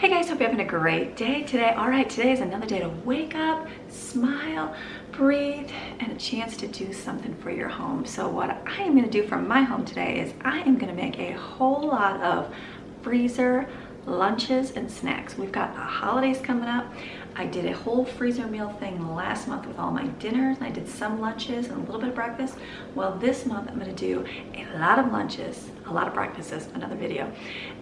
Hey guys, hope you're having a great day today. All right, today is another day to wake up, smile, breathe, and a chance to do something for your home. So what I am gonna do for my home today is I am gonna make a whole lot of freezer lunches and snacks. We've got the holidays coming up. I did a whole freezer meal thing last month with all my dinners. I did some lunches and a little bit of breakfast. Well, this month I'm gonna do a lot of lunches, a lot of breakfasts, another video,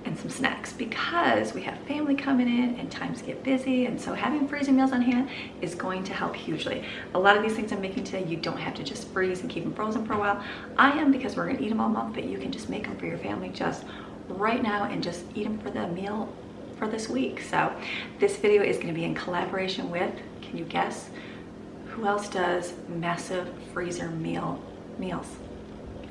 and some snacks because we have family coming in and times get busy, and so having freezer meals on hand is going to help hugely. A lot of these things I'm making today, you don't have to just freeze and keep them frozen for a while. I am, because we're gonna eat them all month, but you can just make them for your family just right now and just eat them for the meal for this week. So this video is going to be in collaboration with, can you guess who else does massive freezer meals?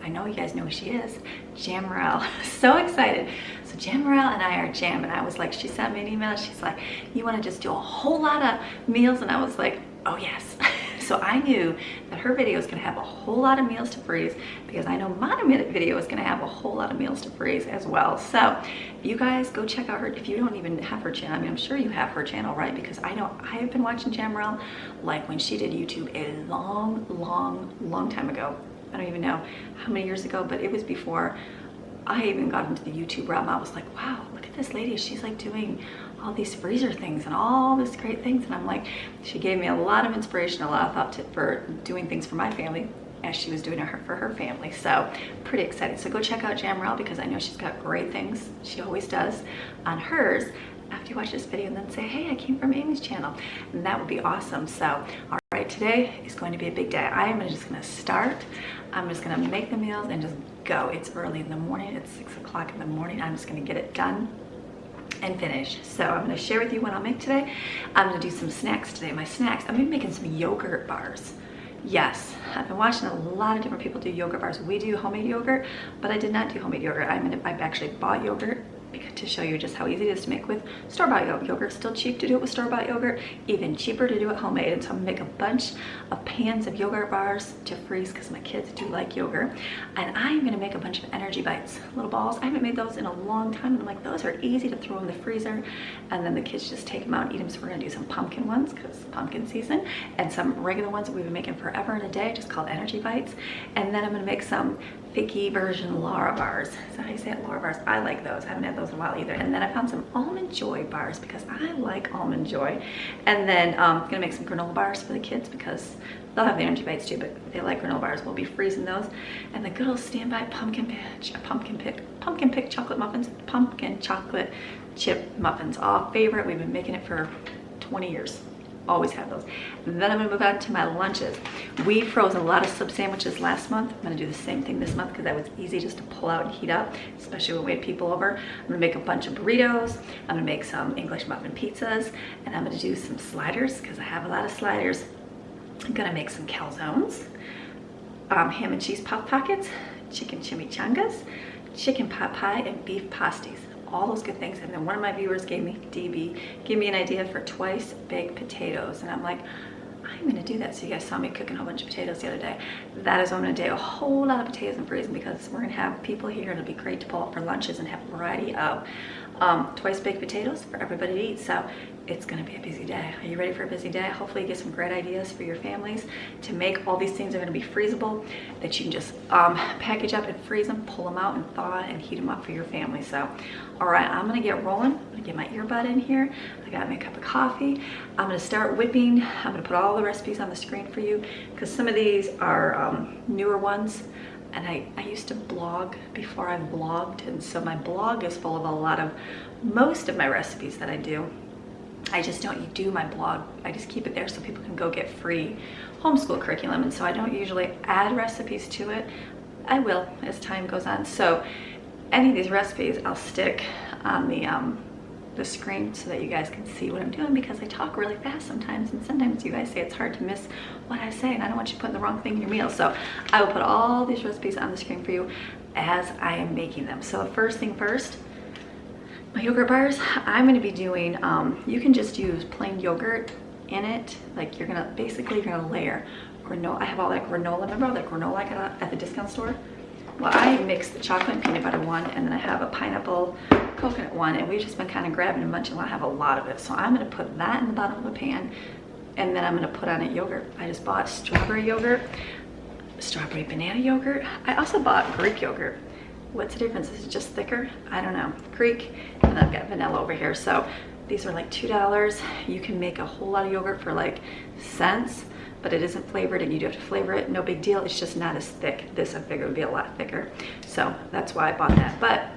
I know you guys know who she is. Jamerill. So excited. So Jamerill and I are jamming. I was like, she sent me an email. She's like, you want to just do a whole lot of meals? And I was like, oh yes. So I knew that her video is going to have a whole lot of meals to freeze because I know my video is going to have a whole lot of meals to freeze as well. So you guys go check out her, if you don't even have her channel. I mean, I'm sure you have her channel, right? Because I know I have been watching Jamerill like when she did YouTube a long time ago. I don't even know how many years ago, but it was before I even got into the YouTube realm. I was like, wow, look at this lady. She's like doing all these freezer things and all these great things. And I'm like, she gave me a lot of inspiration, a lot of thought for doing things for my family as she was doing it for her family. So pretty excited. So go check out Jamerill because I know she's got great things. She always does on hers after you watch this video, and then say, hey, I came from Amy's channel. And that would be awesome. So, all right, today is going to be a big day. I am just gonna start. I'm just gonna make the meals and just go. It's early in the morning. It's 6 o'clock in the morning. I'm just gonna get it done and finish. So I'm going to share with you what I'll make today. I'm going to do some snacks today. My snacks, I'm going to be making some yogurt bars. Yes, I've been watching a lot of different people do yogurt bars. We do homemade yogurt, but I did not do homemade yogurt. I've actually bought yogurt to show you just how easy it is to make with store-bought yogurt. Still cheap to do it with store-bought yogurt, even cheaper to do it homemade. And so I'm gonna make a bunch of pans of yogurt bars to freeze because my kids do like yogurt. And I'm gonna make a bunch of energy bites, little balls. I haven't made those in a long time, and I'm like, those are easy to throw in the freezer, and then the kids just take them out and eat them. So we're gonna do some pumpkin ones because pumpkin season, and some regular ones that we've been making forever and a day, just called energy bites. And then I'm gonna make some figgy version Lara bars. Is that how you say it? Lara bars. I like those. I haven't had those in a while either. And then I found some almond joy bars because I like almond joy. And then I'm gonna make some granola bars for the kids because they'll have the energy bites too, but they like granola bars. We'll be freezing those. And the good old standby pumpkin pick chocolate muffins, pumpkin chocolate chip muffins, all favorite. We've been making it for 20 years. Always have those. And then I'm gonna move on to my lunches. We froze a lot of sub sandwiches last month. I'm gonna do the same thing this month because that was easy just to pull out and heat up, especially when we had people over. I'm gonna make a bunch of burritos. I'm gonna make some English muffin pizzas, and I'm gonna do some sliders because I have a lot of sliders. I'm gonna make some calzones, ham and cheese puff pockets, chicken chimichangas, chicken pot pie, and beef pasties. All those good things. And then one of my viewers gave me an idea for twice baked potatoes, and I'm like, I'm gonna do that. So you guys saw me cooking a whole bunch of potatoes the other day. That is what I'm gonna do, a whole lot of potatoes and freezing because we're gonna have people here and it'll be great to pull up for lunches and have a variety of twice baked potatoes for everybody to eat. So it's gonna be a busy day. Are you ready for a busy day? Hopefully you get some great ideas for your families to make. All these things are gonna be freezable that you can just package up and freeze them, pull them out and thaw and heat them up for your family. So, all right, I'm gonna get rolling. I'm gonna get my earbud in here. I got my cup of coffee. I'm gonna start whipping. I'm gonna put all the recipes on the screen for you because some of these are newer ones. And I used to blog before I vlogged, and so my blog is full of most of my recipes that I do. I just don't do my blog. I just keep it there so people can go get free homeschool curriculum, and so I don't usually add recipes to it. I will as time goes on. So any of these recipes I'll stick on the screen so that you guys can see what I'm doing because I talk really fast sometimes, and sometimes you guys say it's hard to miss what I say, and I don't want you putting the wrong thing in your meal. So I will put all these recipes on the screen for you as I am making them. So first thing first, my yogurt bars, I'm going to be doing, you can just use plain yogurt in it. Like you're going to layer granola. I have all that granola. Remember all that granola I got at the discount store? Well, I mix the chocolate and peanut butter one, and then I have a pineapple coconut one, and we've just been kind of grabbing and munching. I have a lot of it, so I'm going to put that in the bottom of the pan, and then I'm going to put on it yogurt. I just bought strawberry yogurt, strawberry banana yogurt. I also bought Greek yogurt. What's the difference? Is it just thicker? I don't know. Greek, and I've got vanilla over here. So these are like $2. You can make a whole lot of yogurt for like cents, but it isn't flavored and you do have to flavor it. No big deal. It's just not as thick. This I figured would be a lot thicker. So that's why I bought that. But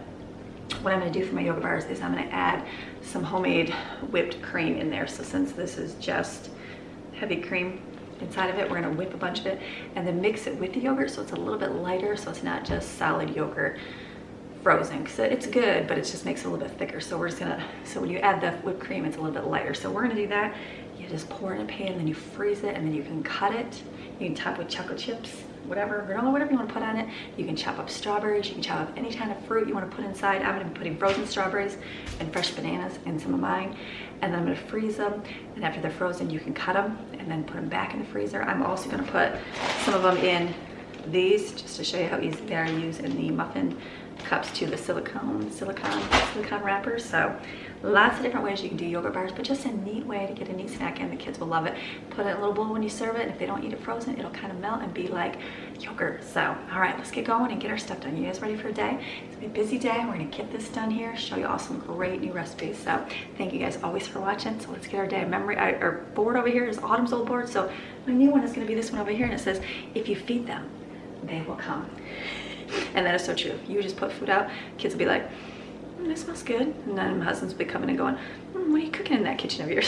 what I'm going to do for my yogurt bars is I'm going to add some homemade whipped cream in there. So since this is just heavy cream inside of it, we're going to whip a bunch of it and then mix it with the yogurt so it's a little bit lighter, so it's not just solid yogurt frozen, because it's good, but it just makes it a little bit thicker. So we're just gonna, so when you add the whipped cream, it's a little bit lighter. So we're gonna do that. You just pour it in a pan, then you freeze it, and then you can cut it. You can top with chocolate chips, whatever, granola, whatever you want to put on it. You can chop up strawberries. You can chop up any kind of fruit you want to put inside. I'm going to be putting frozen strawberries and fresh bananas in some of mine, and then I'm going to freeze them. And after they're frozen, you can cut them and then put them back in the freezer. I'm also going to put some of them in these just to show you how easy they are to use in the muffin cups to the silicone wrappers. So lots of different ways you can do yogurt bars, but just a neat way to get a neat snack in. The kids will love it. Put it in a little bowl when you serve it, and if they don't eat it frozen, it'll kind of melt and be like yogurt. So all right, let's get going and get our stuff done. You guys ready for a day? It's gonna be a busy day. We're gonna get this done here, show you all some great new recipes. So thank you guys always for watching. So let's get our day. Memory, our board over here is Autumn's old board, so my new one is gonna be this one over here, and it says, if you feed them, they will come. And that is so true. You just put food out, kids will be like, it smells good. And then my husband's will be coming and going, what are you cooking in that kitchen of yours?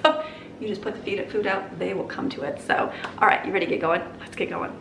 So you just put the food out, they will come to it. So, all right, you ready to get going? Let's get going.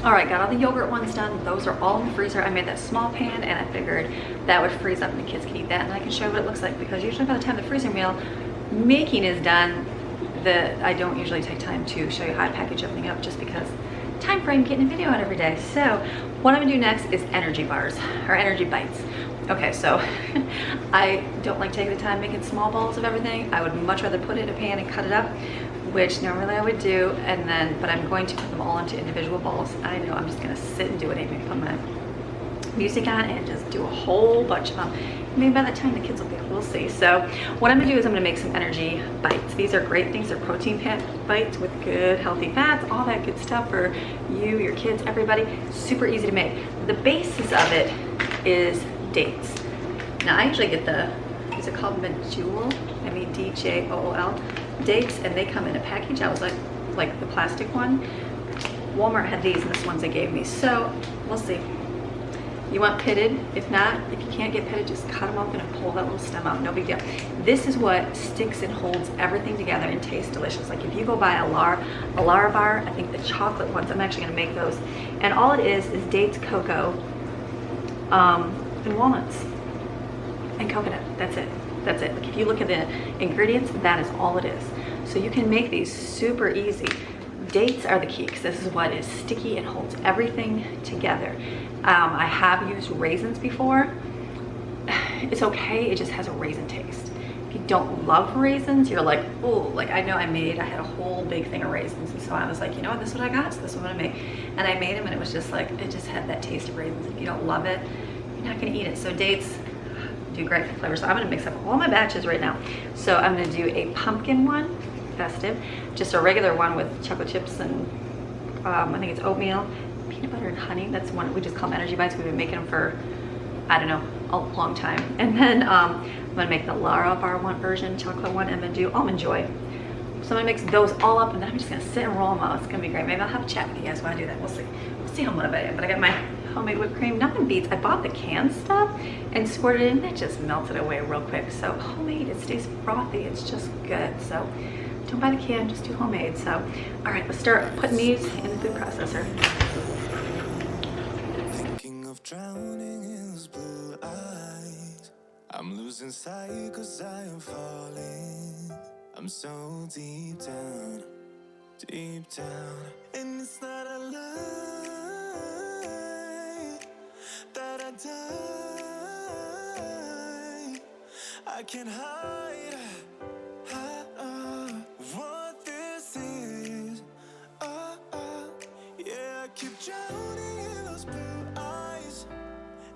All right, got all the yogurt ones done. Those are all in the freezer. I made that small pan and I figured that would freeze up and the kids can eat that, and I can show you what it looks like, because usually by the time the freezer meal making is done, I don't usually take time to show you how I package everything up, just because time frame getting a video out every day. So what I'm gonna do next is energy bars or energy bites. Okay, so I don't like taking the time making small balls of everything. I would much rather put it in a pan and cut it up, which normally I would do, and then, but I'm going to put them all into individual balls. I know I'm just gonna sit and do it. Maybe put my music on and just do a whole bunch of them. Maybe by the time the kids will be up, we'll see. So what I'm gonna do is I'm gonna make some energy bites. These are great things. They're protein bites with good healthy fats, all that good stuff for you, your kids, everybody. Super easy to make. The basis of it is dates. Now I usually get the, is it called Medjool? M-E-D-J-O-O-L, dates, and they come in a package. I was like the plastic one. Walmart had these, and this one's they gave me. So we'll see. You want pitted? If not, if you can't get pitted, just cut them open and pull that little stem out. No big deal. This is what sticks and holds everything together and tastes delicious. Like if you go buy a Lara bar, I think the chocolate ones, I'm actually gonna make those. And all it is dates, cocoa, and walnuts and coconut. That's it. That's it. Like if you look at the ingredients, that is all it is. So you can make these super easy. Dates are the key because this is what is sticky and holds everything together. I have used raisins before. It's okay, it just has a raisin taste. If you don't love raisins, you're like, oh, like I know I had a whole big thing of raisins, and so I was like, you know what, this is what I got, so this is what I'm gonna make. And I made them, and it was just like, it just had that taste of raisins. If you don't love it, you're not gonna eat it. So dates do great for flavor. So I'm gonna mix up all my batches right now. So I'm gonna do a pumpkin one, festive, just a regular one with chocolate chips and I think it's oatmeal, peanut butter and honey. That's one we just call them energy bites. We've been making them for, I don't know, a long time. And then I'm gonna make the Lara bar one version, chocolate one, and then do almond joy. So I'm gonna mix those all up, and then I'm just gonna sit and roll them out. It's gonna be great. Maybe I'll have a chat with you guys while I do that. We'll see. We'll see how motivated I am. But I got my homemade whipped cream, not in beets. I bought the canned stuff and squirted it in. That just melted away real quick. So homemade, it stays frothy. It's just good. So don't buy the can, just do homemade. So, all right, let's start putting these in the food processor. Thinking of drowning in those blue eyes. I'm losing sight 'cause I am falling. I'm so deep down, and it's not a lie that I die. I can't hide what this is. Yeah, I keep drowning in those blue eyes,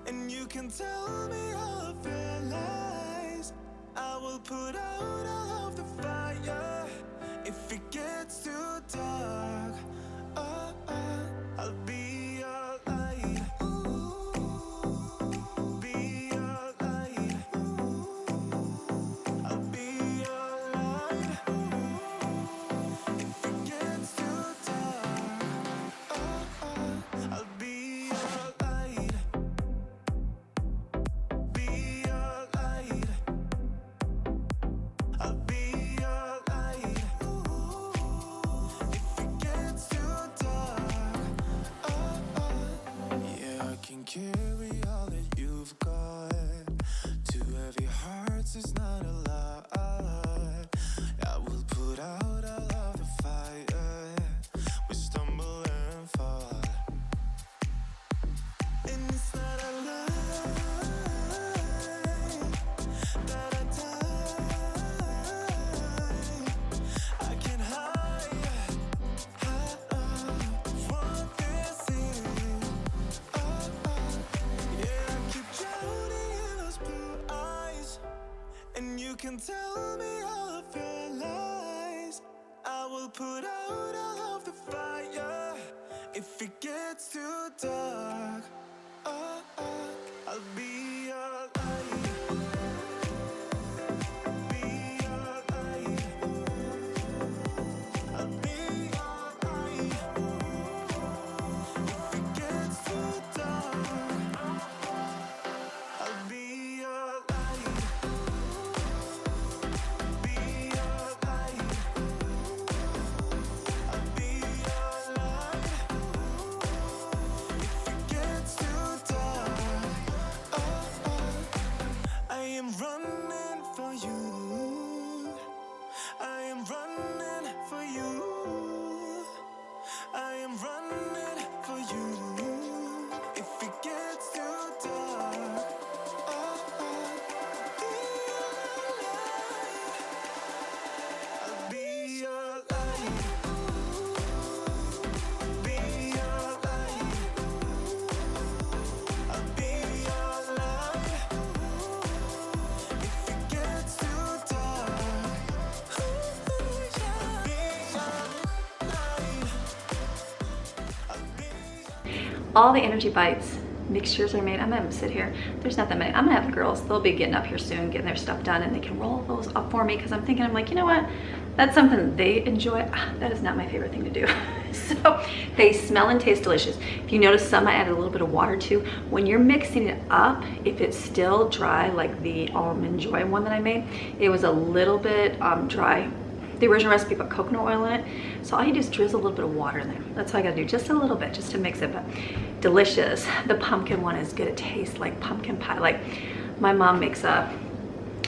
and you can tell me all of your lies. I will put out all of the fire if it gets too dark. I'll be your light. Be your light. I'll be your light. If it gets too dark, I'll be your light. Be your light. I'll be your light. If it gets too dark, yeah, I can carry all that you've got. Two heavy hearts is not a lot. I will put out all of the fire. We stumble and fall, and it's not a lie that I die. I can't hide what this is. Yeah, I keep drowning in those blue eyes, and you can tell me all of your lies. I will put out all of the fire if it gets too dark. I'll be your light. Be your light. I'll be your light. If it gets too dark, I'll be your light. Be your light. I'll be your light. If it gets too dark, I am running for you. I am running for you. I am running for you. If it gets too dark, all the Energy Bites mixtures are made. I'm gonna sit here. There's not that many. I'm gonna have the girls. They'll be getting up here soon, getting their stuff done, and they can roll those up for me because I'm thinking, I'm like, you know what? That's something they enjoy. That is not my favorite thing to do. So they smell and taste delicious. If you notice, some I added a little bit of water to. When you're mixing it up, if it's still dry, like the Almond Joy one that I made, it was a little bit dry. The original recipe put coconut oil in it. So all you do is drizzle a little bit of water in there. That's all I gotta do, just a little bit, just to mix it, but delicious. The pumpkin one is good. It tastes like pumpkin pie. Like my mom makes a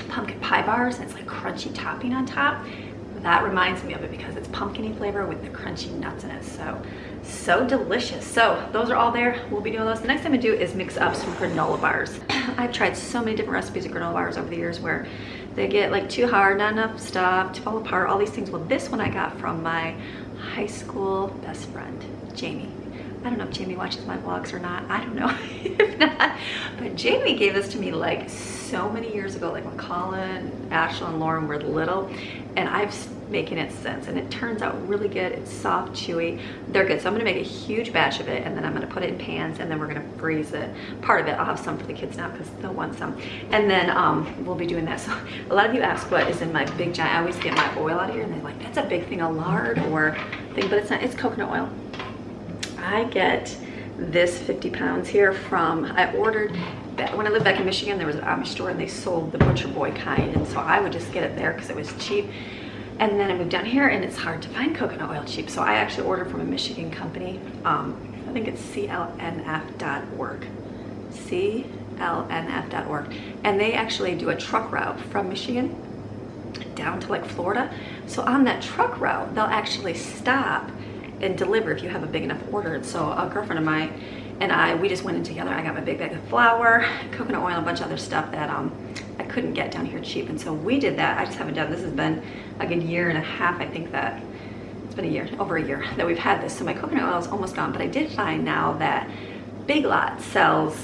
pumpkin pie bars, and it's like crunchy topping on top. That reminds me of it because it's pumpkin-y flavor with the crunchy nuts in it. So delicious. So those are all there. We'll be doing those. The next thing I'm gonna do is mix up some granola bars. I've tried so many different recipes of granola bars over the years where they get like too hard, not enough stuff to fall apart, all these things. Well, this one I got from my high school best friend, Jamie. I don't know if Jamie watches my vlogs or not. I don't know if not. But Jamie gave this to me like so many years ago, like when Colin, Ashley, and Lauren were little. And I've making it since, and it turns out really good. It's soft, chewy. They're good. So I'm gonna make a huge batch of it, and then I'm gonna put it in pans, and then we're gonna freeze it. Part of it, I'll have some for the kids now because they'll want some. And then we'll be doing that. So a lot of you ask what is in my big giant. I always get my oil out of here, and they're like, that's a big thing of lard or thing, but it's not. It's coconut oil. I get this 50 pounds here from, I ordered, when I lived back in Michigan, there was an Amish store and they sold the Butcher Boy kind, and so I would just get it there because it was cheap. And then I moved down here and it's hard to find coconut oil cheap, so I actually ordered from a Michigan company. I think it's clnf.org. clnf.org. And they actually do a truck route from Michigan down to like Florida. So on that truck route, they'll actually stop and deliver if you have a big enough order. And so a girlfriend of mine and we just went in together. I got my big bag of flour, coconut oil, a bunch of other stuff that I couldn't get down here cheap. And so we did that. I just haven't done, this has been like a year and a half. I think that it's been a year, over a year that we've had this. So my coconut oil is almost gone, but I did find now that Big Lot sells,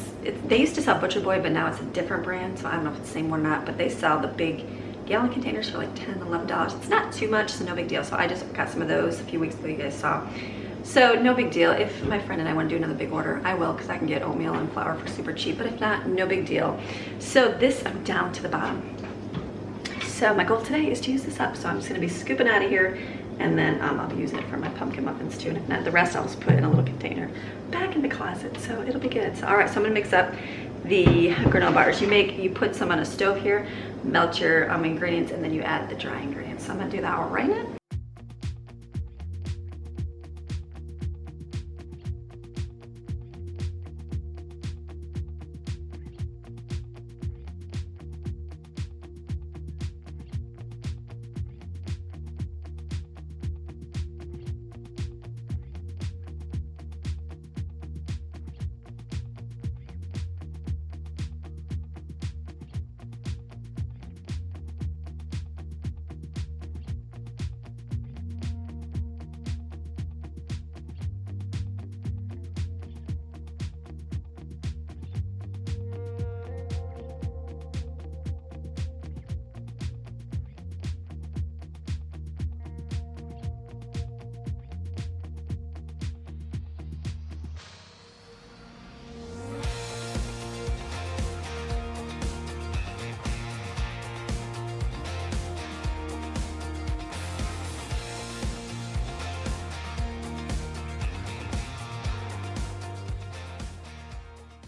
they used to sell Butcher Boy, but now it's a different brand. So I don't know if it's the same one or not, but they sell the big gallon containers for like $10, $11. It's not too much, so no big deal. So I just got some of those a few weeks ago, you guys saw. So no big deal. If my friend and I want to do another big order, I will, because I can get oatmeal and flour for super cheap. But if not, no big deal. So this, I'm down to the bottom. So my goal today is to use this up. So I'm just going to be scooping out of here, and then I'll be using it for my pumpkin muffins too. And if not, the rest I'll just put in a little container back in the closet. So it'll be good. So all right, so I'm going to mix up the granola bars. You put some on a stove here, melt your ingredients, and then you add the dry ingredients. So I'm going to do that right now.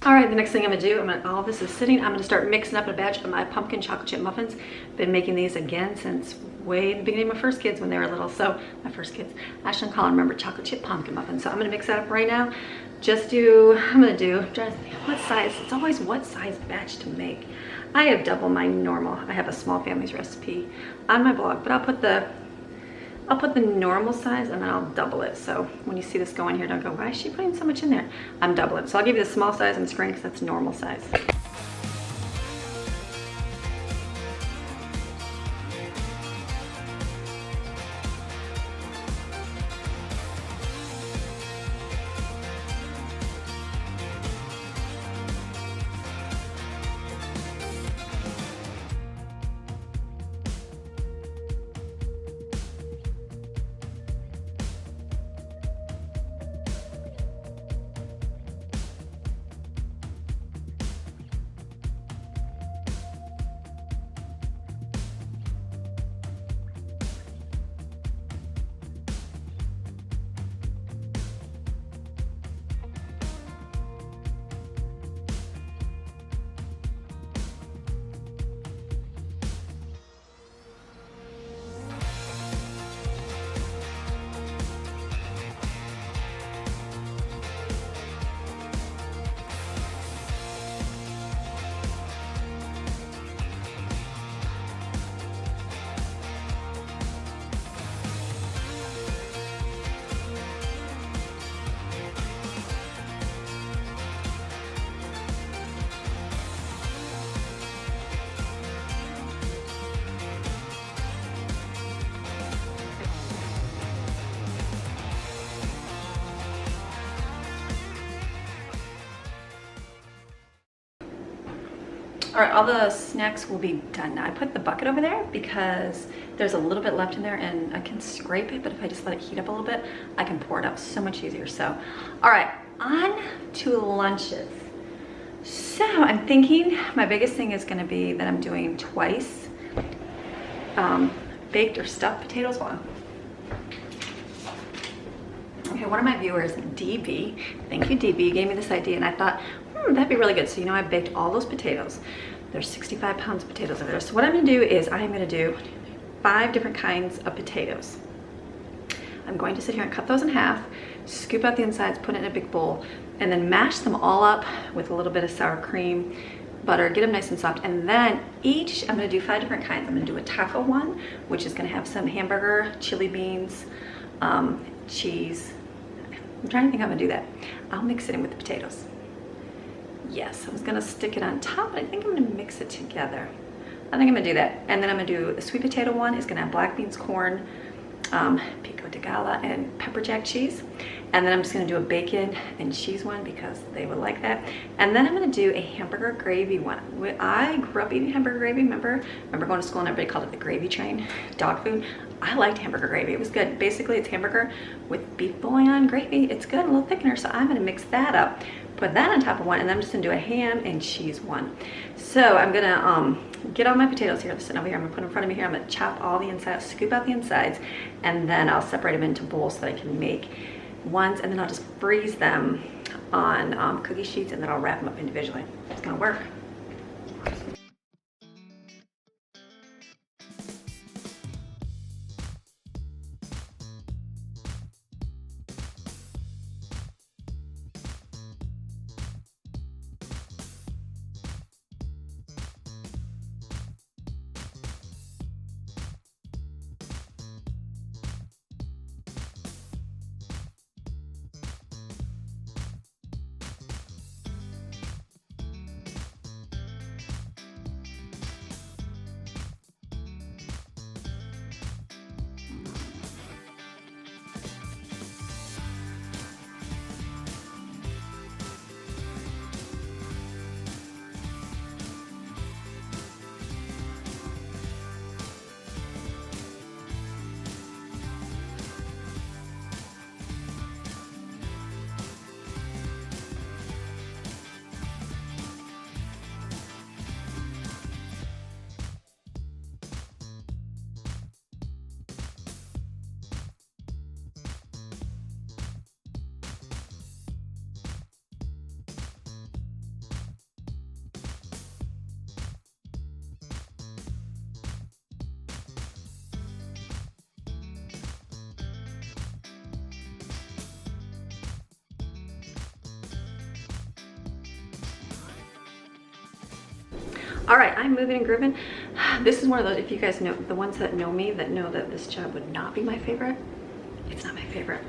All right, the next thing I'm gonna do, all this is sitting, I'm gonna start mixing up a batch of my pumpkin chocolate chip muffins. Been making these again since way in the beginning of my first kids when they were little. So my first kids, Ashley and Colin remember chocolate chip pumpkin muffins. So I'm gonna mix that up right now. I'm gonna do, what size, it's always what size batch to make. I have double my normal. I have a small family's recipe on my blog, but I'll put the normal size and then I'll double it. So when you see this go in here, don't go, why is she putting so much in there? I'm doubling. So I'll give you the small size and screen because that's normal size. All right, all the snacks will be done now. I put the bucket over there because there's a little bit left in there and I can scrape it, but if I just let it heat up a little bit, I can pour it out so much easier. So, all right, on to lunches. So I'm thinking my biggest thing is gonna be that I'm doing twice baked or stuffed potatoes. Hold on. Okay, one of my viewers, DB, thank you DB, gave me this idea and I thought, that'd be really good. So you know, I baked all those potatoes. There's 65 pounds of potatoes over there. So what I'm gonna do is I'm gonna do 5 different kinds of potatoes. I'm going to sit here and cut those in half, scoop out the insides, put it in a big bowl, and then mash them all up with a little bit of sour cream, butter, get them nice and soft. And then I'm gonna do 5 different kinds. I'm gonna do a taco one, which is gonna have some hamburger, chili beans, cheese. I'm trying to think how I'm gonna do that. I'll mix it in with the potatoes. Yes, I was gonna stick it on top, but I think I'm gonna mix it together. I think I'm gonna do that. And then I'm gonna do the sweet potato one. It's gonna have black beans, corn, pico de gala, and pepper jack cheese. And then I'm just gonna do a bacon and cheese one because they would like that. And then I'm gonna do a hamburger gravy one. I grew up eating hamburger gravy, remember going to school and everybody called it the gravy train, dog food. I liked hamburger gravy, it was good. Basically it's hamburger with beef bouillon gravy. It's good, a little thickener, so I'm gonna mix that up, put that on top of one, and then I'm just gonna do a ham and cheese one. So I'm gonna get all my potatoes here, sitting over here. I'm gonna put in front of me here. I'm gonna chop all the insides, scoop out the insides, and then I'll separate them into bowls so that I can make ones, and then I'll just freeze them on cookie sheets, and then I'll wrap them up individually. It's gonna work. All right, I'm moving and grooving. This is one of those, if you guys know, the ones that know me, that know that this job would not be my favorite. It's not my favorite.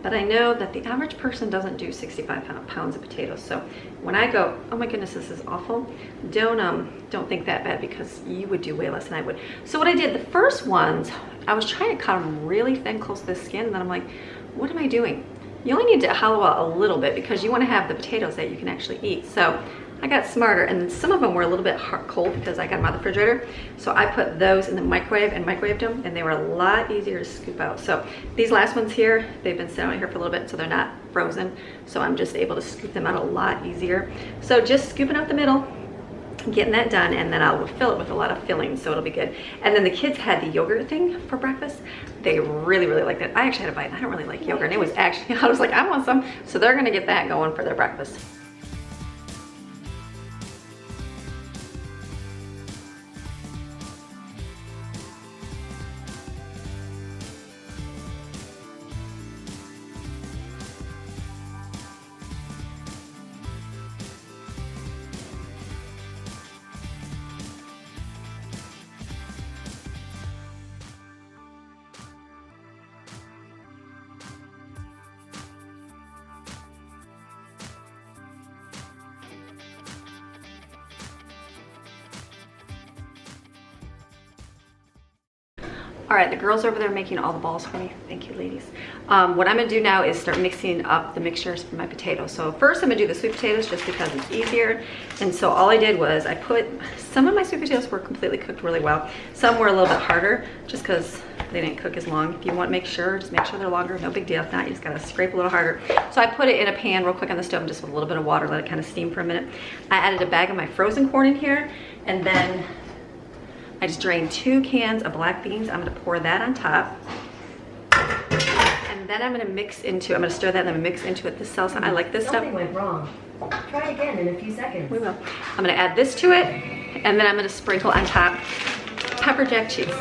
But I know that the average person doesn't do 65 pounds of potatoes. So when I go, oh my goodness, this is awful, don't think that bad, because you would do way less than I would. So what I did, the first ones, I was trying to cut them really thin, close to the skin, and then I'm like, what am I doing? You only need to hollow out a little bit because you want to have the potatoes that you can actually eat. So I got smarter, and some of them were a little bit cold because I got them out of the refrigerator. So I put those in the microwave and microwaved them, and they were a lot easier to scoop out. So these last ones here, they've been sitting out here for a little bit, so they're not frozen. So I'm just able to scoop them out a lot easier. So just scooping out the middle, getting that done, and then I'll fill it with a lot of filling, so it'll be good. And then the kids had the yogurt thing for breakfast. They really, really liked it. I actually had a bite. I don't really like yogurt, and it was actually, I was like, I want some. So they're gonna get that going for their breakfast. All right, the girls over there making all the balls for me. Thank you, ladies. What I'm gonna do now is start mixing up the mixtures for my potatoes. So first I'm gonna do the sweet potatoes just because it's easier. And so all I did was I put, some of my sweet potatoes were completely cooked really well. Some were a little bit harder just because they didn't cook as long. If you want to make sure, just make sure they're longer, no big deal. If not, you just gotta scrape a little harder. So I put it in a pan real quick on the stove just with a little bit of water, let it kind of steam for a minute. I added a bag of my frozen corn in here, and then I just drained 2 cans of black beans. I'm gonna pour that on top. And then I'm gonna stir that and then mix into it this salsa. I like this stuff. Something went wrong. Try again in a few seconds. We will. I'm gonna add this to it, and then I'm gonna sprinkle on top pepper jack cheese.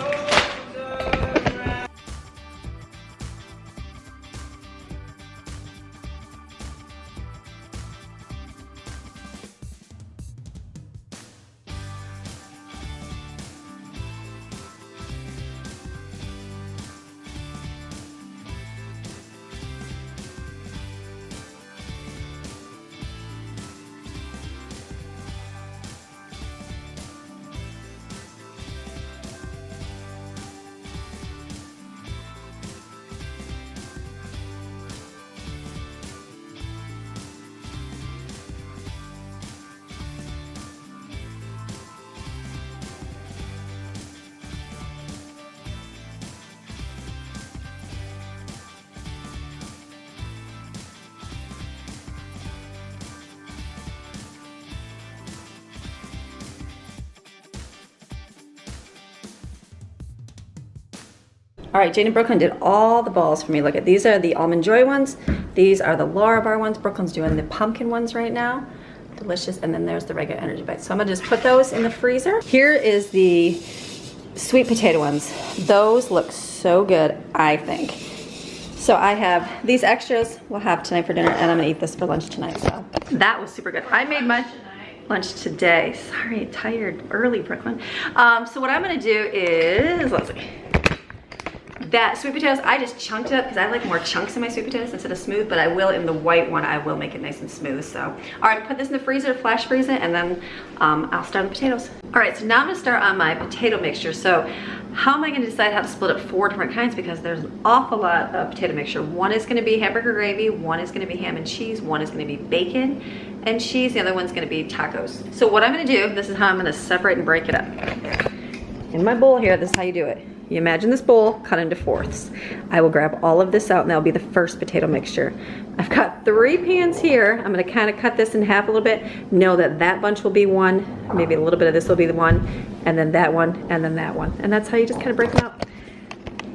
All right, Jane and Brooklyn did all the balls for me. Look at, these are the Almond Joy ones. These are the Laura Bar ones. Brooklyn's doing the pumpkin ones right now. Delicious. And then there's the regular Energy Bites. So I'm gonna just put those in the freezer. Here is the sweet potato ones. Those look so good, I think. So I have these extras we'll have tonight for dinner, and I'm gonna eat this for lunch tonight. So that was super good. I made my lunch today. Sorry, tired, early, Brooklyn. So what I'm gonna do is, let's see. That sweet potatoes, I just chunked it up because I like more chunks in my sweet potatoes instead of smooth, but I will, in the white one, I will make it nice and smooth. So, all right, put this in the freezer, flash freeze it, and then I'll start on the potatoes. All right, so now I'm gonna start on my potato mixture. So how am I gonna decide how to split up 4 different kinds? Because there's an awful lot of potato mixture. One is gonna be hamburger gravy, one is gonna be ham and cheese, one is gonna be bacon and cheese, the other one's gonna be tacos. So what I'm gonna do, this is how I'm gonna separate and break it up. In my bowl here, this is how you do it. You imagine this bowl cut into 4ths. I will grab all of this out, and that'll be the first potato mixture. I've got 3 pans here. I'm gonna kind of cut this in half a little bit. Know that that bunch will be one, maybe a little bit of this will be the one, and then that one, and then that one. And that's how you just kind of break them out.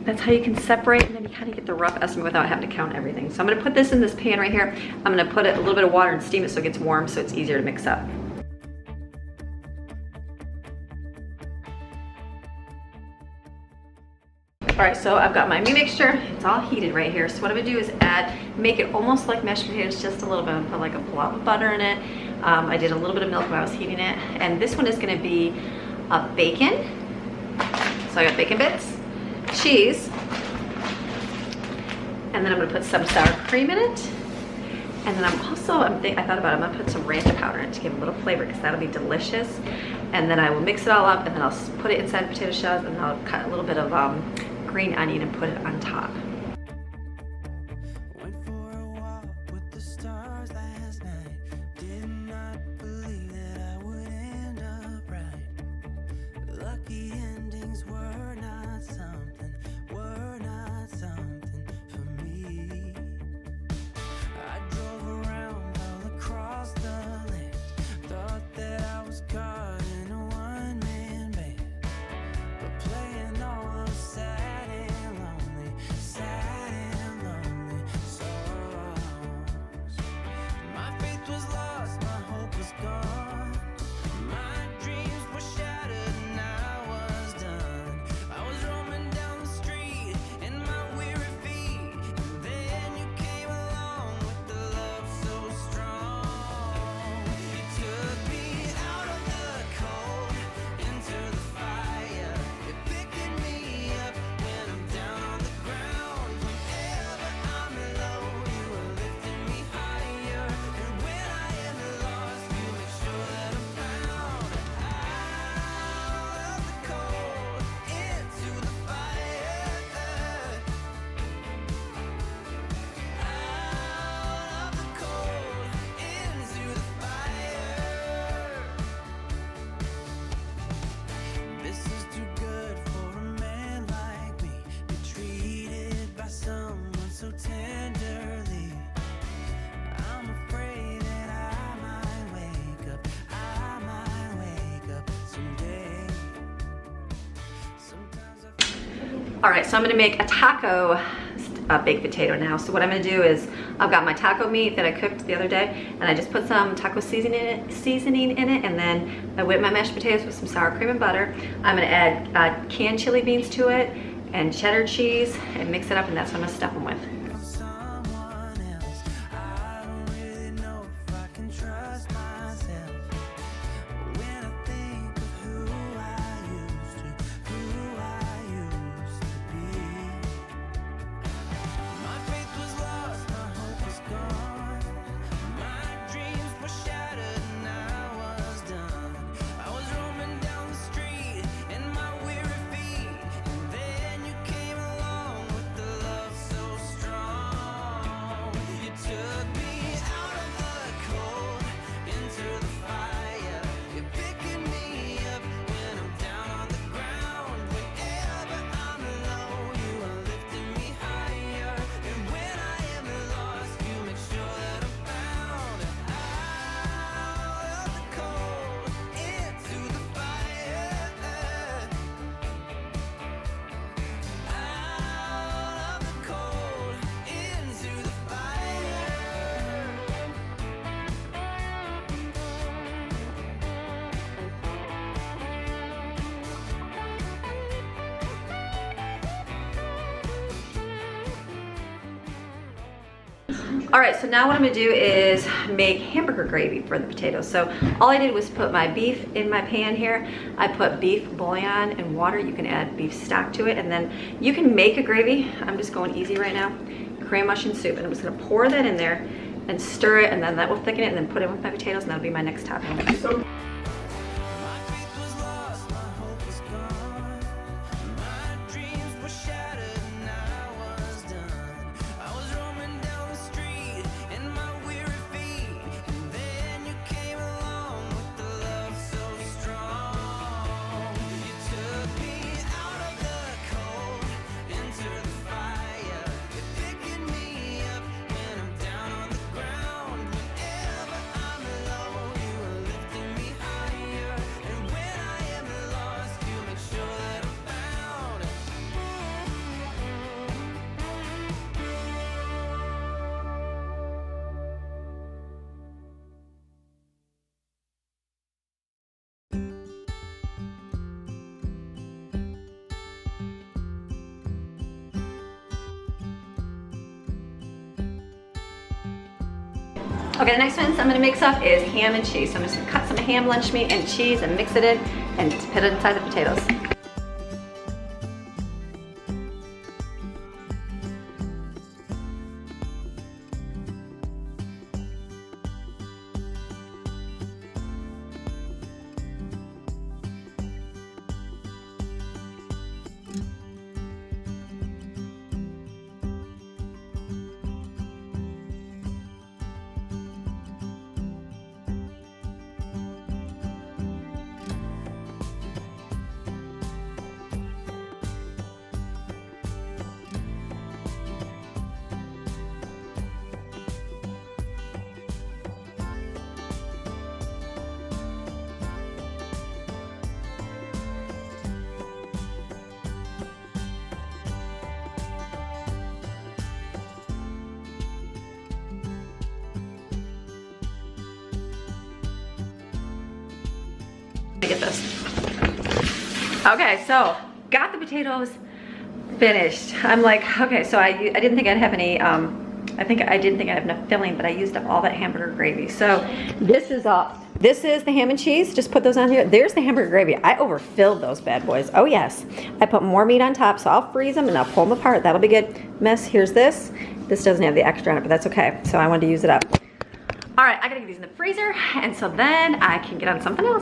That's how you can separate, and then you kind of get the rough estimate without having to count everything. So I'm gonna put this in this pan right here. I'm gonna put a little bit of water and steam it so it gets warm so it's easier to mix up. All right, so I've got my meat mixture. It's all heated right here. So what I'm gonna do is make it almost like mashed potatoes, just a little bit, put like a blob of butter in it. I did a little bit of milk when I was heating it. And this one is gonna be bacon. So I got bacon bits, cheese, and then I'm gonna put some sour cream in it. And then I thought about it, I'm gonna put some ranch powder in it to give a little flavor because that'll be delicious. And then I will mix it all up, and then I'll put it inside potato shells, and then I'll cut a little bit of green onion and put it on top. Went for a walk with the stars last night. Did not believe that I would end up right. Lucky endings were not something for me. I drove around all across the land. Thought that I was caught in a one-man band, but playing all those sad and lonely All right, so I'm gonna make a taco baked potato now. So what I'm gonna do is, I've got my taco meat that I cooked the other day, and I just put some taco seasoning in it, and then I whip my mashed potatoes with some sour cream and butter. I'm gonna add canned chili beans to it and cheddar cheese and mix it up, and that's what I'm gonna stuff them with. Someone else, I don't really know if I can trust myself. When I think of who I used to be, my faith was lost, my hope was gone, my dreams were shattered and I was done. I was roaming down the street in my weary feet, and then you came along with the love so strong. You took me out of the cold into the fire. You're picking me up when I'm down on the ground. Whenever I'm low, you are lifting me higher. And when I am lost, you make sure that I'm found. Out of the cold into the fire. Out of the cold into the fire. All right, so now what I'm gonna do is make hamburger gravy for the potatoes. So all I did was put my beef in my pan here. I put beef bouillon and water. You can add beef stock to it, and then you can make a gravy. I'm just going easy right now. Cream mushroom soup, and I'm just gonna pour that in there and stir it, and then that will thicken it, and then put it with my potatoes, and that'll be my next topping. My faith was lost, my hope was gone, my dreams were shattered and I was done. I was roaming down the street in my weary feet, and then you came along with the love so strong. You took me out of the cold into the fire. You're picking me up when I'm down on the ground. Whenever I'm low, you are lifting me higher. And when I am lost, you make sure that I'm found. Okay, the next one I'm gonna mix up is ham and cheese. So I'm just gonna cut some ham lunch meat and cheese and mix it in and put it inside the potatoes. Get this. Okay, so got the potatoes finished. I'm like, okay, so I didn't think I'd have any, I didn't think I'd have enough filling, but I used up all that hamburger gravy. So this is the ham and cheese. Just put those on here. There's the hamburger gravy. I overfilled those bad boys. Oh yes. I put more meat on top, so I'll freeze them and I'll pull them apart. That'll be good. Miss, here's this. This doesn't have the extra on it, but that's okay. So I wanted to use it up. All right, I gotta get these in the freezer, and so then I can get on something else.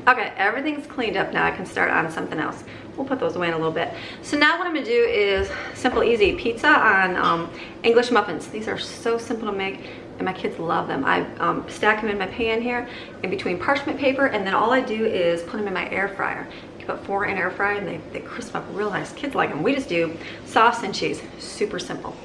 Okay, everything's cleaned up now. I can start on something else. We'll put those away in a little bit. So now what I'm gonna do is simple, easy pizza on English muffins. These are so simple to make, and my kids love them. I stack them in my pan here in between parchment paper, and then all I do is put them in my air fryer. You put 4 in air fry and they crisp up real nice. Kids like them. We just do sauce and cheese. Super simple.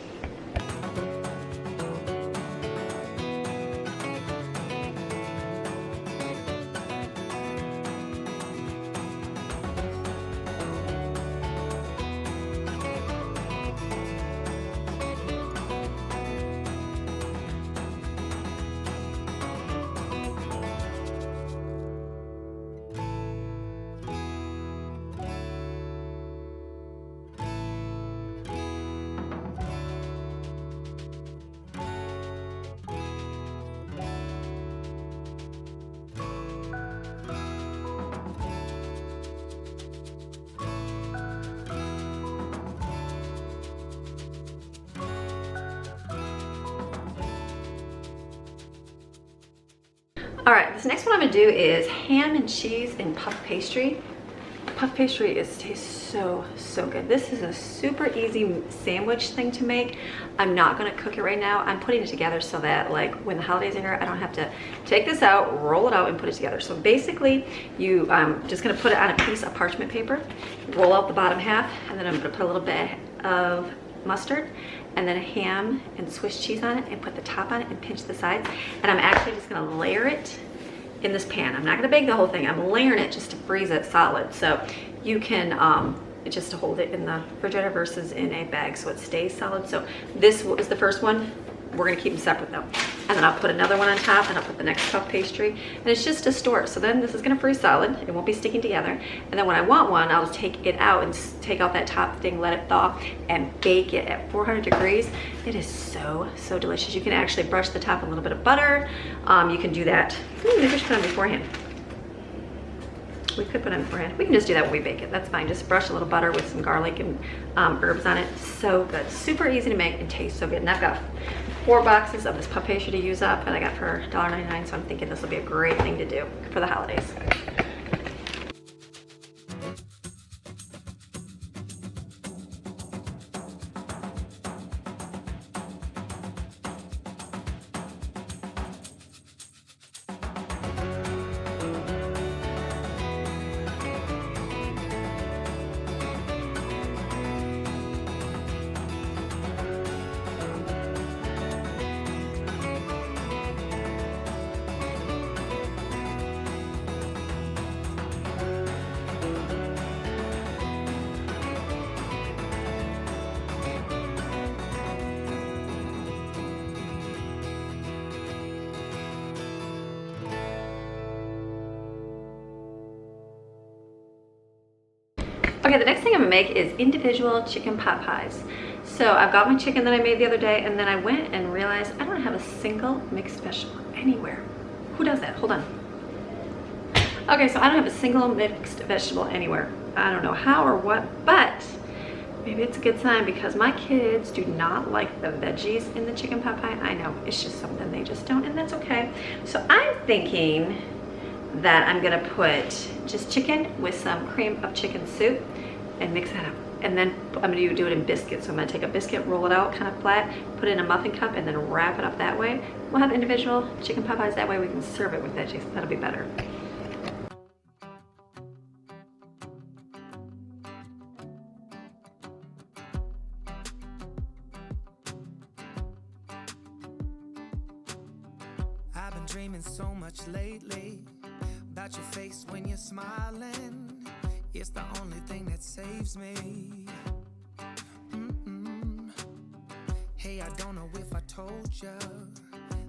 All right, this next one I'm gonna do is ham and cheese and puff pastry. Puff pastry tastes so good. This is a super easy sandwich thing to make. I'm not gonna cook it right now. I'm putting it together so that like when the holidays are here, I don't have to take this out, roll it out and put it together. So basically you just gonna put it on a piece of parchment paper, roll out the bottom half, and then I'm gonna put a little bit of mustard and then a ham and Swiss cheese on it and put the top on it and pinch the sides. And I'm actually just gonna layer it in this pan. I'm not gonna bake the whole thing. I'm layering it just to freeze it solid. So you can just to hold it in the refrigerator versus in a bag so it stays solid. So this is the first one. We're gonna keep them separate though. And then I'll put another one on top and I'll put the next puff pastry. And it's just to store. So then this is gonna freeze solid. It won't be sticking together. And then when I want one, I'll take it out and take out that top thing, let it thaw, and bake it at 400 degrees. It is so delicious. You can actually brush the top with a little bit of butter. You can do that. Maybe we should put it on beforehand. We could put it on beforehand. We can just do that when we bake it. That's fine. Just brush a little butter with some garlic and herbs on it. So good. Super easy to make and tastes so good. And I've got 4 boxes of this puff pastry to use up, and I got for $1.99. So I'm thinking this will be a great thing to do for the holidays. Okay, the next thing I'm gonna make is individual chicken pot pies. So I've got my chicken that I made the other day, and then I went and realized I don't have a single mixed vegetable anywhere. Who does that? Hold on. Okay, so I don't have a single mixed vegetable anywhere. I don't know how or what, but maybe it's a good sign because my kids do not like the veggies in the chicken pot pie. I know, it's just something they just don't, and that's okay. So I'm thinking that I'm gonna put just chicken with some cream of chicken soup and mix that up. And then I'm gonna do it in biscuits. So I'm gonna take a biscuit, roll it out kind of flat, put it in a muffin cup, and then wrap it up that way. We'll have individual chicken pot pies. That way we can serve it with veggies. That'll be better. I've been dreaming so much lately about your face when you're smiling. It's the only thing that saves me. Hey, I don't know if I told you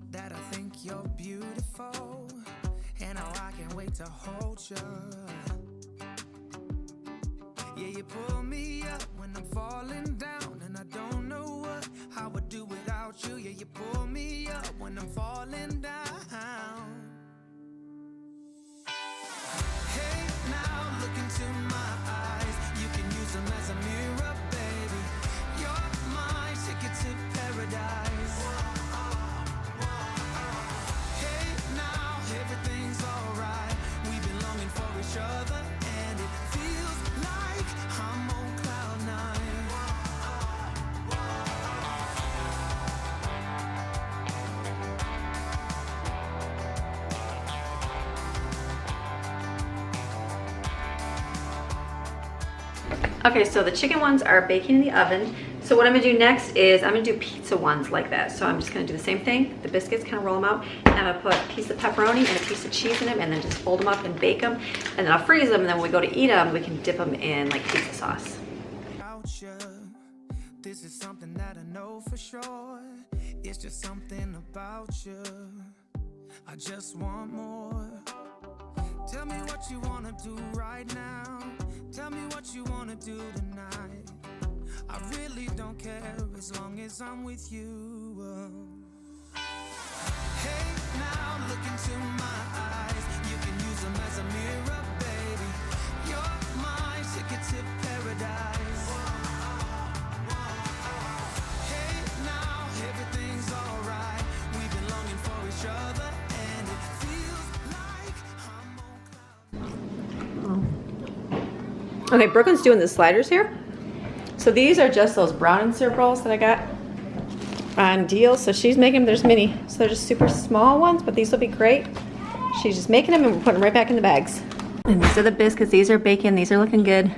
that I think you're beautiful, and how I can't wait to hold you. Yeah, you pull me up when I'm falling down, and I don't know what I would do without you. Yeah, you pull me up when I'm falling down. Hey, now look into my eyes. You can use them as a mirror, baby. You're my ticket to paradise. Hey, now everything's alright. We've been longing for each other, and it feels like I'm on cloud 9. Okay, so the chicken ones are baking in the oven. So what I'm gonna do next is I'm gonna do pizza ones like that. So I'm just gonna do the same thing. The biscuits, kind of roll them out, and I'm gonna put a piece of pepperoni and a piece of cheese in them, and then just fold them up and bake them. And then I'll freeze them, and then when we go to eat them, we can dip them in like pizza sauce. This is something that I know for sure. It's just something about you. I just want more. Tell me what you wanna do right now. Tell me what you wanna do tonight. I really don't care as long as I'm with you. Hey, now look into my eyes. You can use them as a mirror, baby. You're my ticket to paradise. Hey, now everything's alright. We've been longing for each other, and it feels like I'm on cloud. Okay, Brooklyn's doing the sliders here. So these are just those brown and syrup rolls that I got on deal. So she's making them, there's mini. So they're just super small ones, but these will be great. She's just making them and we're putting them right back in the bags. And these are the biscuits, these are bacon, these are looking good.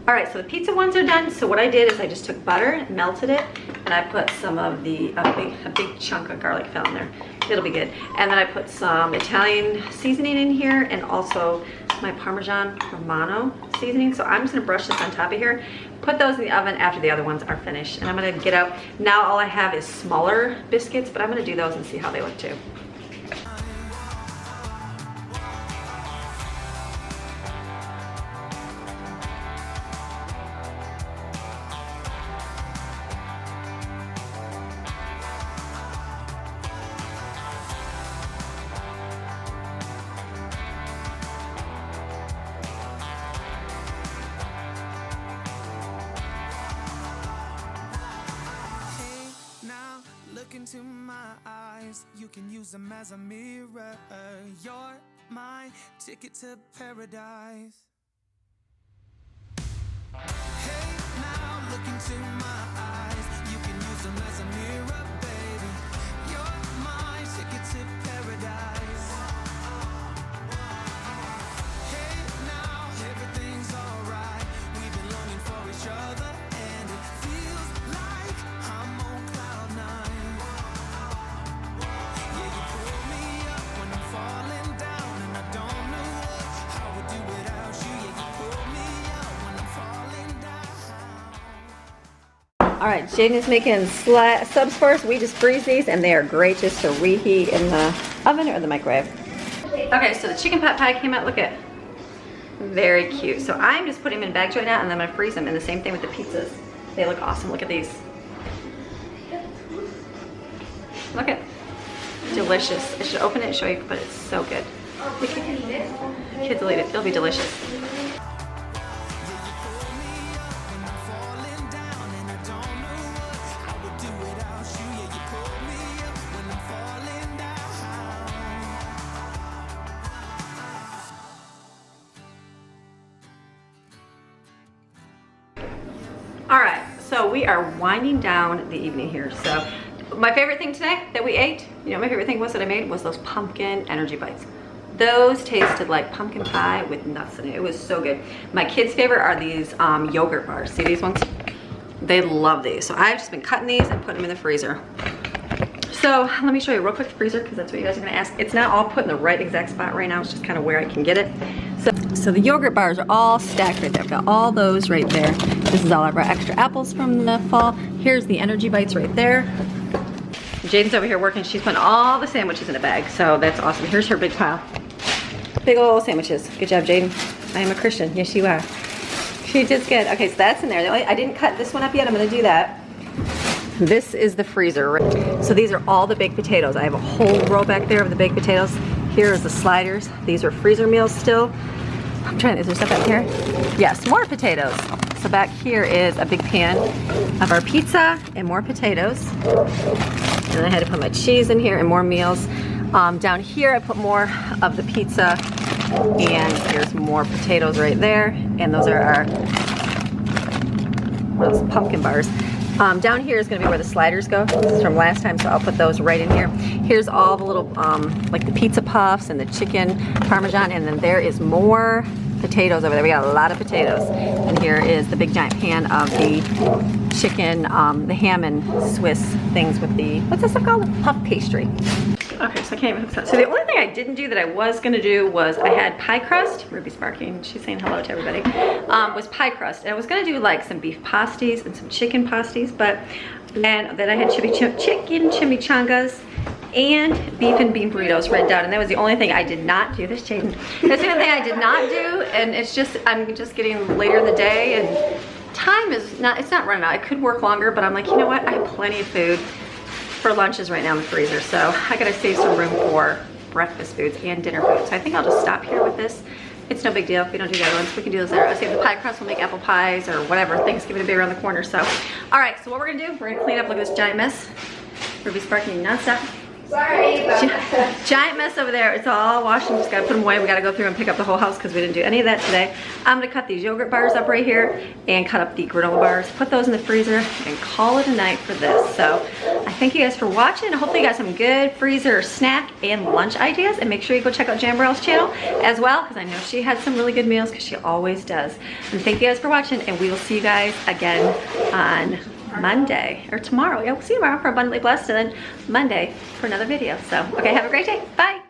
All right, so the pizza ones are done. So what I did is I just took butter, melted it, and I put some of the, a big chunk of garlic fell in there. It'll be good. And then I put some Italian seasoning in here and also my Parmesan Romano seasoning. So I'm just gonna brush this on top of here, put those in the oven after the other ones are finished. And I'm gonna get out, now all I have is smaller biscuits, but I'm gonna do those and see how they look too. Look into my eyes, you can use them as a mirror. You're my ticket to paradise. Hey, now look into my eyes, you can use them as a mirror, baby. You're my ticket to paradise. Hey, now everything's alright. We've been longing for each other, and it feels like I'm on cloud nine. All right, Jaden is making subs for us. We just freeze these and they are great just to reheat in the oven or the microwave. Okay, so the chicken pot pie came out, look at, very cute. So I'm just putting them in bags right now and then I'm gonna freeze them. And the same thing with the pizzas. They look awesome, look at these. Look at, delicious. I should open it and show you, but it's so good. The kids will eat it, it'll be delicious. All right, so we are winding down the evening here. So my favorite thing today that we ate, you know, my favorite thing was that I made was those pumpkin energy bites. Those tasted like pumpkin pie with nuts in it. It was so good. My kids' favorite are these yogurt bars. See these ones? They love these. So I've just been cutting these and putting them in the freezer. So let me show you real quick the freezer because that's what you guys are gonna ask. It's not all put in the right exact spot right now. It's just kind of where I can get it. So the yogurt bars are all stacked right there. I've got all those right there. This is all of our extra apples from the fall. Here's the energy bites right there. Jaden's over here working. She's putting all the sandwiches in a bag. So that's awesome. Here's her big pile. Big old sandwiches. Good job, Jaden. I am a Christian. Yes, you are. She did good. Okay, so that's in there. I didn't cut this one up yet. I'm gonna do that. This is the freezer. So these are all the baked potatoes. I have a whole row back there of the baked potatoes. Here is the sliders. These are freezer meals still. I'm trying, is there stuff back here? Yes, more potatoes. So back here is a big pan of our pizza and more potatoes. And I had to put my cheese in here and more meals. Down here I put more of the pizza and here's more potatoes right there. And those are our those pumpkin bars. Down here is going to be where the sliders go. This is from last time, so I'll put those right in here. Here's all the little, like the pizza puffs and the chicken parmesan, and then there is more potatoes over there. We got a lot of potatoes. And here is the big giant pan of the chicken, the ham and Swiss things with the, what's this stuff called? Puff pastry. Okay, so I can't even hook this up. So the only thing I didn't do that I was gonna do was I had pie crust. Ruby's barking, she's saying hello to everybody. Was pie crust. And I was gonna do like some beef pasties and some chicken pasties, but, and then I had chicken chimichangas and beef and bean burritos written down, and that was the only thing I did not do. This Jaden. That's the only thing I did not do, and it's just, I'm just getting later in the day, and time is not, it's not running out. I could work longer, but I'm like, you know what? I have plenty of food for lunches right now in the freezer, so I gotta save some room for breakfast foods and dinner foods. So I think I'll just stop here with this. It's no big deal if we don't do the other ones. We can do those there. I'll save the pie crust, we'll make apple pies or whatever. Thanksgiving to be around the corner, so. All right, so what we're gonna do, we're gonna clean up, look at this giant mess. Ruby's barking nonstop. Sorry. Giant mess over there. It's all washed and just gotta put them away. We gotta go through and pick up the whole house because we didn't do any of that today. I'm gonna cut these yogurt bars up right here and cut up the granola bars, put those in the freezer and call it a night for this. So I thank you guys for watching. Hopefully you got some good freezer snack and lunch ideas, and make sure you go check out Jamerill's channel as well, because I know she had some really good meals, because she always does. And thank you guys for watching, and we will see you guys again on Monday or tomorrow. Yeah, we'll see you tomorrow for Abundantly Blessed, and then Monday for another video. So, okay, have a great day. Bye.